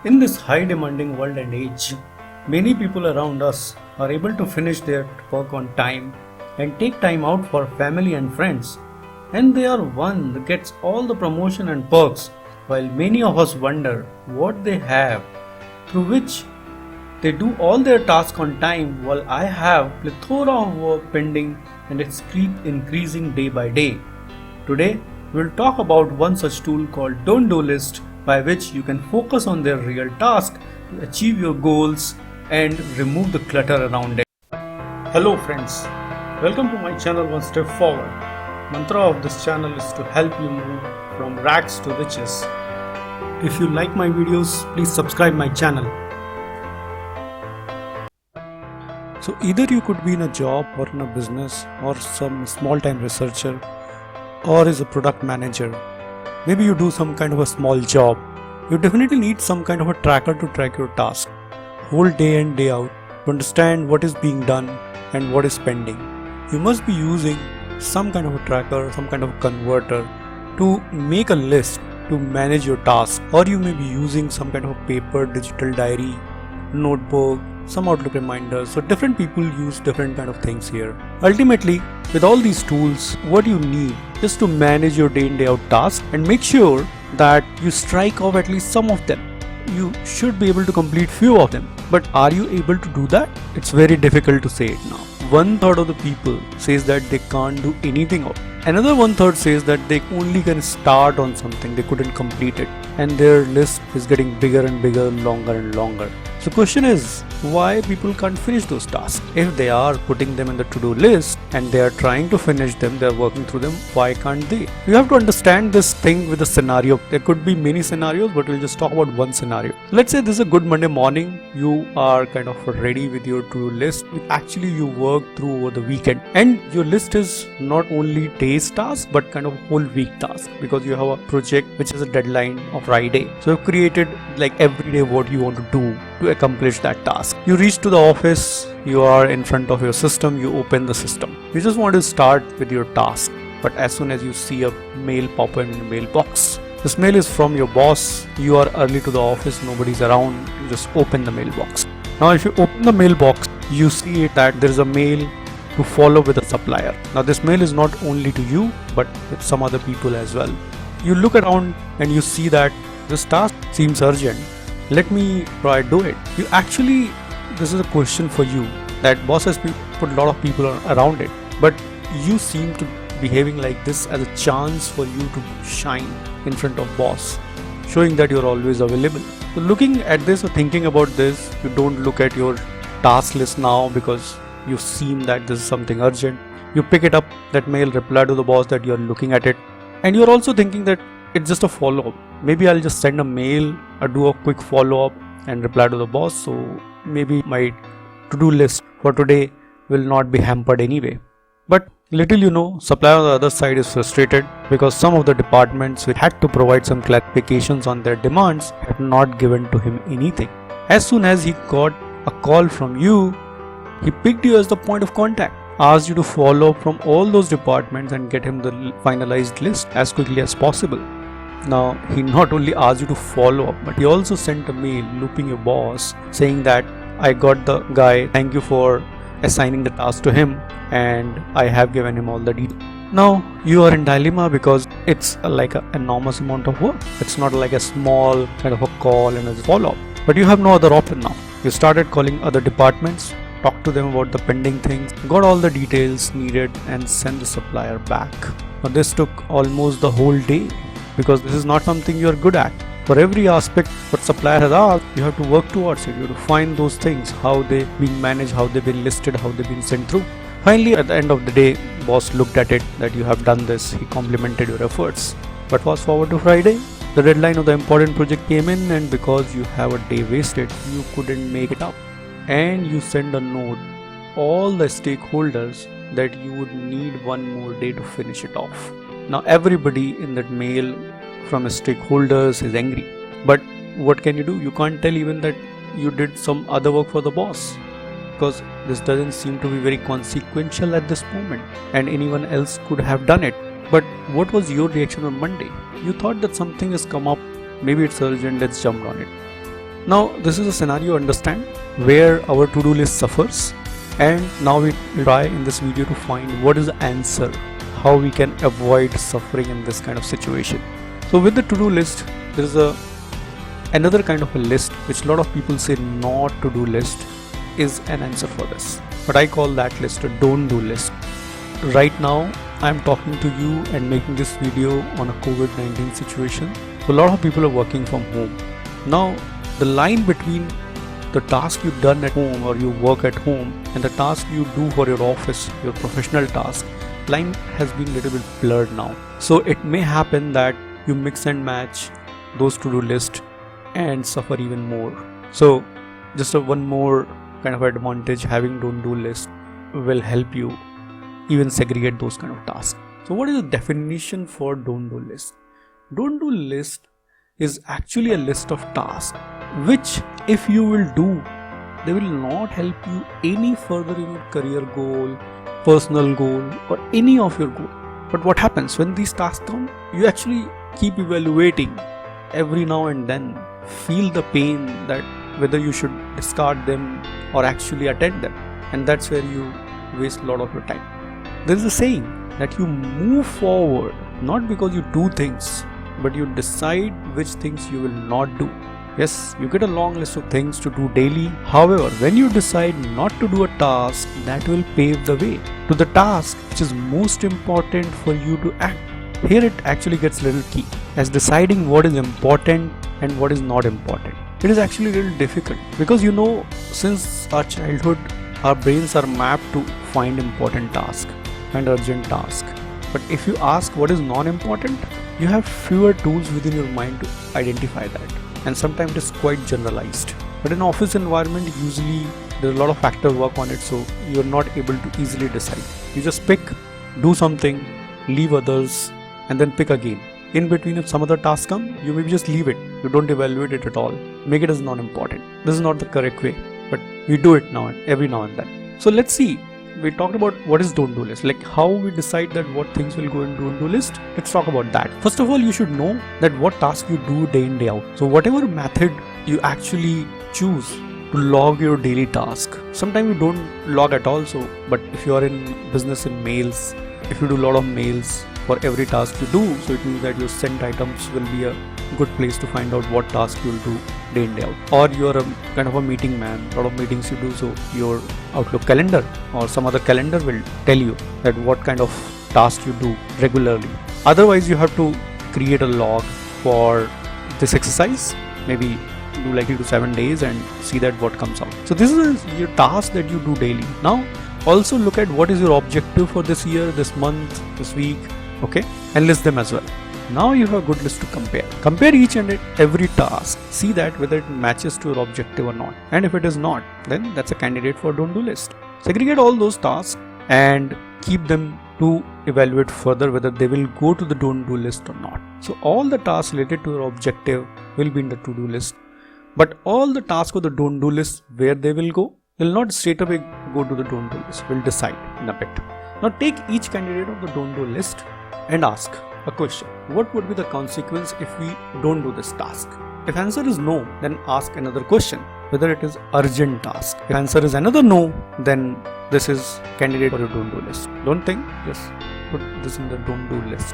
In this high demanding world and age, many people around us are able to finish their work on time and take time out for family and friends. And they are one that gets all the promotion and perks, while many of us wonder what they have, through which they do all their tasks on time, while I have plethora of work pending and its keep increasing day by day. Today, we'll talk about one such tool called Don't Do List, by which you can focus on their real task to achieve your goals and remove the clutter around it. Hello friends, welcome to my channel One Step Forward. Mantra of this channel is to help you move from rags to riches. If you like my videos, please subscribe my channel. So either you could be in a job or in a business or some small time researcher or is a product manager. Maybe you do some kind of a small job. You definitely need some kind of a tracker to track your task whole day in day out to understand what is being done and what is pending. You must be using some kind of a tracker, some kind of a converter to make a list to manage your task, or you may be using some kind of a paper, digital diary, notebook, some Outlook reminders. So different people use different kind of things here. Ultimately, with all these tools, what you need is to manage your day in day out tasks and make sure that you strike off at least some of them. You should be able to complete few of them, but are you able to do that? It's very difficult to say it now. 1/3 of the people says that they can't do anything of it. Another 1/3 says that they only can start on something, they couldn't complete it, and their list is getting bigger and bigger, longer and longer. So question is, why people can't finish those tasks? If they are putting them in the to-do list and they are trying to finish them, they are working through them, why can't they? You have to understand this thing with a scenario. There could be many scenarios, but we'll just talk about one scenario. Let's say this is a good Monday morning. You are kind of ready with your to-do list, which actually you work through over the weekend. And your list is not only day's task, but kind of whole week task, because you have a project which has a deadline of Friday. So you've created like every day what you want to do to accomplish that task. You reach to the office, you are in front of your system, you open the system. You just want to start with your task, but as soon as you see a mail pop in the mailbox, this mail is from your boss, you are early to the office, nobody's around, you just open the mailbox. Now if you open the mailbox, you see that there is a mail to follow with a supplier. Now this mail is not only to you, but with some other people as well. You look around and you see that this task seems urgent. Let me try do it. You actually, this is a question for you, that boss has put a lot of people around it, but you seem to behaving like this as a chance for you to shine in front of boss, showing that you're always available. So looking at this or thinking about this, you don't look at your task list now because you seem that this is something urgent. You pick it up, that mail, reply to the boss that you're looking at it, and you're also thinking that it's just a follow-up. Maybe I'll just send a mail or do a quick follow-up and reply to the boss, so maybe my to-do list for today will not be hampered anyway. But little you know, supplier on the other side is frustrated because some of the departments which had to provide some clarifications on their demands have not given to him anything. As soon as he got a call from you, he picked you as the point of contact, asked you to follow up from all those departments and get him the finalized list as quickly as possible. Now, he not only asked you to follow up, but he also sent a mail looping your boss saying that I got the guy, thank you for assigning the task to him, and I have given him all the details. Now, you are in dilemma because it's like an enormous amount of work. It's not like a small kind of a call and a follow-up. But you have no other option now. You started calling other departments, talk to them about the pending things, got all the details needed and send the supplier back. Now this took almost the whole day because this is not something you are good at. For every aspect what supplier has asked, you have to work towards it. You have to find those things, how they've been managed, how they've been listed, how they've been sent through. Finally, at the end of the day, boss looked at it that you have done this. He complimented your efforts. But fast forward to Friday, the deadline of the important project came in, and because you have a day wasted, you couldn't make it up. And you send a note all the stakeholders that you would need one more day to finish it off. Now everybody in that mail from the stakeholders is angry, but what can you do? You can't tell even that you did some other work for the boss, because this doesn't seem to be very consequential at this moment and anyone else could have done it. But what was your reaction on Monday? You thought that something has come up, maybe it's urgent, let's jump on it. Now this is a scenario, understand, where our to-do list suffers, and now we try in this video to find what is the answer, how we can avoid suffering in this kind of situation. So with the to-do list, there is another kind of a list which a lot of people say not to do list is an answer for this, but I call that list a don't do list. Right now I am talking to you and making this video on a COVID-19 situation. So a lot of people are working from home. Now the line between the task you've done at home or you work at home and the task you do for your office, your professional task, line has been a little bit blurred now. So it may happen that you mix and match those to-do lists and suffer even more. So just one more kind of advantage, having don't do list will help you even segregate those kind of tasks. So what is the definition for don't do list? Don't do list is actually a list of tasks which if you will do, they will not help you any further in your career goal, personal goal, or any of your goal. But what happens when these tasks come? You actually keep evaluating every now and then, feel the pain that whether you should discard them or actually attend them, and that's where you waste a lot of your time. There is a saying that you move forward not because you do things, but you decide which things you will not do. Yes, you get a long list of things to do daily. However, when you decide not to do a task, that will pave the way to the task which is most important for you to act. Here it actually gets a little key, as deciding what is important and what is not important. It is actually a little difficult because since our childhood, our brains are mapped to find important tasks and urgent tasks. But if you ask what is non-important, you have fewer tools within your mind to identify that. And sometimes it is quite generalized. But in office environment, usually there is a lot of factor work on it, so you are not able to easily decide. You just pick, do something, leave others, and then pick again. In between, if some other task come, you maybe just leave it. You don't evaluate it at all. Make it as non-important. This is not the correct way, but we do it every now and then. So let's see. We talked about what is don't do list, like how we decide that what things will go in don't do list. Let's talk about that. First of all, you should know that what task you do day in day out. So whatever method you actually choose to log your daily task, sometimes you don't log at all. So but if you are in business in mails, if you do a lot of mails for every task you do, so it means that your sent items will be a good place to find out what task you will do day in day out. Or you're a kind of a meeting man, a lot of meetings you do, so your Outlook calendar or some other calendar will tell you that what kind of task you do regularly. Otherwise you have to create a log for this exercise, maybe do like 3 to 7 days and see that what comes out. So this is your task that you do daily. Now also look at what is your objective for this year, this month, this week, okay, and list them as well. Now you have a good list to compare. Compare each and every task. See that whether it matches to your objective or not. And if it is not, then that's a candidate for don't do list. Segregate all those tasks and keep them to evaluate further whether they will go to the don't do list or not. So all the tasks related to your objective will be in the to do list. But all the tasks of the don't do list, where they will go, will not straight away go to the don't do list. We'll decide in a bit. Now take each candidate of the don't do list and ask a question. What would be the consequence if we don't do this task? If answer is no, then ask another question, whether it is urgent task. If answer is another no, then this is candidate for your don't do list. Don't think, just put this in the don't do list.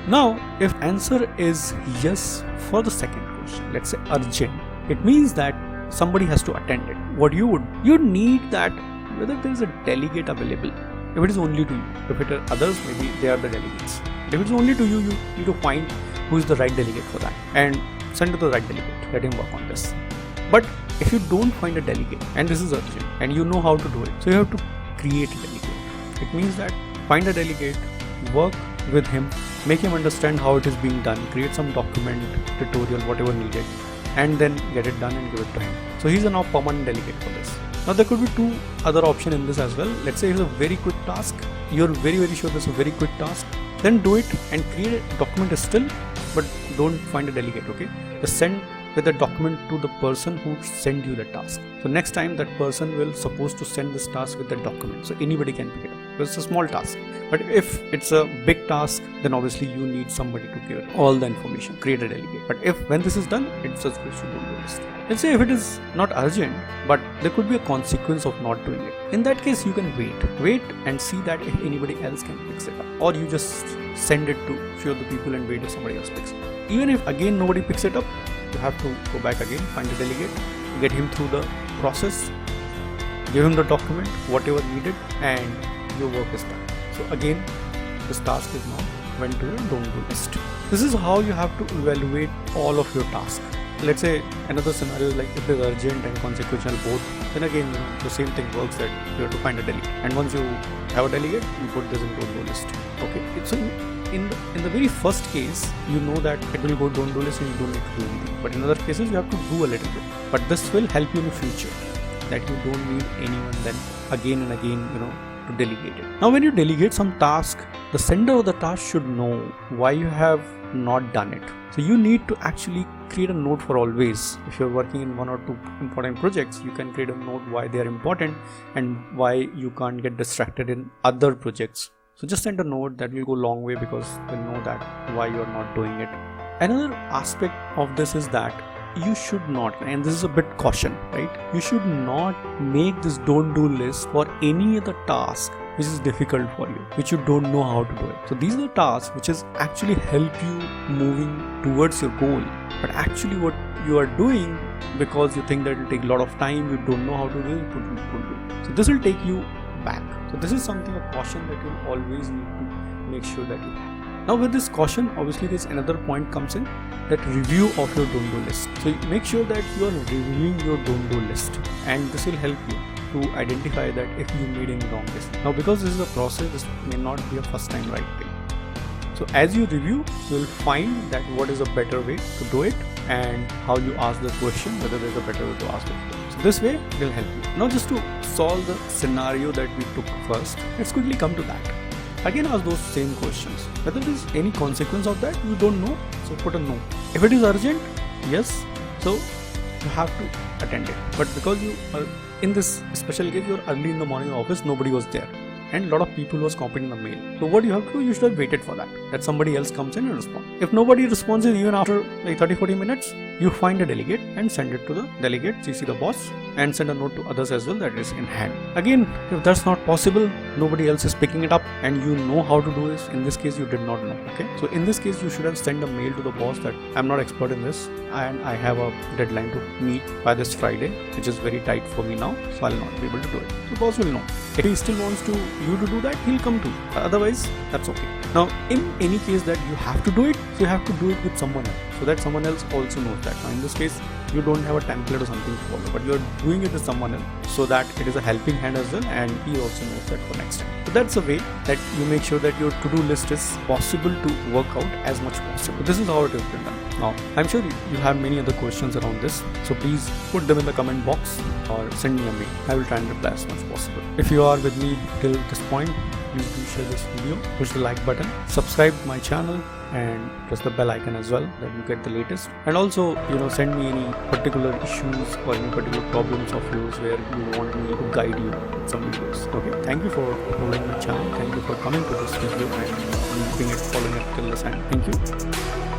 Now, if answer is yes for the second question, let's say urgent, it means that somebody has to attend it. What you need that whether there is a delegate available. If it is only to you, if it are others, maybe they are the delegates. If it's only to you, you need to find who is the right delegate for that and send to the right delegate. Let him work on this. But if you don't find a delegate, and this is urgent, and you know how to do it, so you have to create a delegate. It means that find a delegate, work with him, make him understand how it is being done, create some document, tutorial, whatever needed, and then get it done and give it to him. So he's a now permanent delegate for this. Now there could be two other options in this as well. Let's say it's a very quick task. You're very sure this is a very quick task. Then do it and create a document still, but don't find a delegate, okay? Just send with the document to the person who sent you the task. So next time that person will supposed to send this task with the document, so anybody can pick it up. because it's a small task. But if it's a big task, then obviously you need somebody to give all the information, create a delegate. But if when this is done, it just goes to do-do list. Let's say if it is not urgent, but there could be a consequence of not doing it. In that case, you can wait and see that if anybody else can fix it up, or you just send it to few of the people and wait if somebody else picks it up. Even if again nobody picks it up, you have to go back again, find a delegate, get him through the process, give him the document, whatever needed, and your work is done. So again, this task is now went to your don't-do list. This is how you have to evaluate all of your tasks. Let's say another scenario is like if it is urgent and consequential both, then again the same thing works, that you have to find a delegate. And once you have a delegate, you put this in don't-do list. Okay. So in the very first case, you know that it will go don't-do list and you don't need to do anything. But in other cases, you have to do a little bit. But this will help you in the future, that you don't need anyone then again and again, to delegate it. Now when you delegate some task, the sender of the task should know why you have not done it. So you need to actually create a note for always. If you're working in 1 or 2 important projects, you can create a note why they are important and why you can't get distracted in other projects. So just send a note, that will go a long way, because they know that why you're not doing it. Another aspect of this is that you should not, and this is a bit caution, right? You should not make this don't do list for any other task which is difficult for you, which you don't know how to do it. So these are the tasks which is actually help you moving towards your goal. But actually what you are doing, because you think that it will take a lot of time, you don't know how to do it, you don't do it. So this will take you back. So this is something, a caution that you always need to make sure that you have. Now with this caution, obviously there's another point comes in, that review of your don't-do list. So make sure that you are reviewing your don't-do list, and this will help you to identify that if you made any wrong list. Now because this is a process, this may not be a first time right thing. So as you review, you will find that what is a better way to do it, and how you ask the question, whether there's a better way to ask it. So this way it will help you. Now just to solve the scenario that we took first, let's quickly come to that. Again, ask those same questions. Whether there is any consequence of that, you don't know, so put a no. If it is urgent, yes, so you have to attend it. But because you are in this special case, you are early in the morning office, nobody was there, and a lot of people was copying the mail. So what you have to do, you should have waited for that somebody else comes in and responds. If nobody responds even after like 30-40 minutes, you find a delegate and send it to the delegate, CC the boss, and send a note to others as well that is in hand. Again, if that's not possible, nobody else is picking it up, and you know how to do this. In this case, you did not know. Okay, so in this case, you should have sent a mail to the boss that I'm not expert in this, and I have a deadline to meet by this Friday, which is very tight for me now, so I'll not be able to do it. The boss will know. If he still wants you to do that, he'll come to you. Otherwise, that's okay. Now, in any case that you have to do it, so you have to do it with someone else, so that someone else also knows that. Now, in this case, you don't have a template or something to follow, but you're doing it with someone else, so that it is a helping hand as well, and he also knows that for next time. So that's a way that you make sure that your to-do list is possible to work out as much possible. This is how it is done. Now, I'm sure you have many other questions around this, so please put them in the comment box or send me a mail. I will try and reply as much as possible. If you are with me till this point, please do share this video, push the like button, subscribe to my channel, and press the bell icon as well, that you get the latest. And also, send me any particular issues or any particular problems of yours where you want me to guide you with some videos. Okay, thank you for following my channel. Thank you for coming to this video and following it till this end. Thank you.